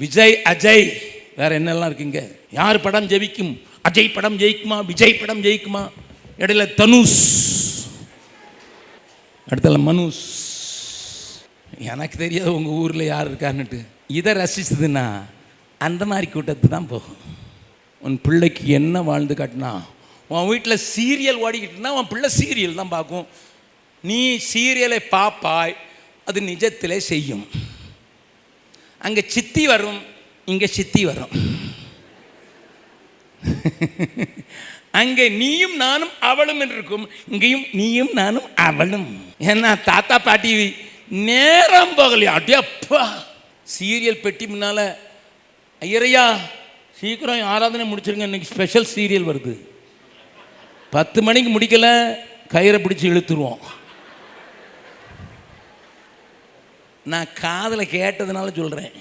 விஜய் அஜய் வேற என்னெல்லாம் இருக்குங்க? யார் படம் ஜெயிக்கும்? அஜய் படம் ஜெயிக்குமா? விஜய் படம் ஜெயிக்குமா? இடையில தனுஷ், அடுத்தல மனுஷ். எனக்கு தெரியாது உங்கள் ஊரில் யார் இருக்காருன்னுட்டு. இதை ரசிச்சதுன்னா அந்த மாதிரி கூட்டத்துக்கு தான் போகும். உன் பிள்ளைக்கு என்ன வாழ்ந்து காட்டினா, உன் வீட்டில் சீரியல் ஓடிக்கிட்டுனா உன் பிள்ளை சீரியல் தான் பார்க்கும். நீ சீரியலை பார்ப்பாய், அது நிஜத்திலே செய்யும். அங்கே சித்தி வரும், இங்கே சித்தி வரும். அங்கே நீயும் நானும் அவளும் என்று இருக்கும், இங்கேயும் நீயும் நானும் அவளும். ஏன்னா தாத்தா பாட்டி நேரம் போகலையா? அப்படியப்பா சீரியல் பெட்டி முன்னால், ஐயரையா சீக்கிரம் ஆராதனை முடிச்சிருங்க, இன்னைக்கு ஸ்பெஷல் சீரியல் வருது. 10 மணிக்கு முடிக்கல, கயிறை பிடிச்சி இழுத்துருவோம். நான் காதில் கேட்டதுனால சொல்கிறேன்.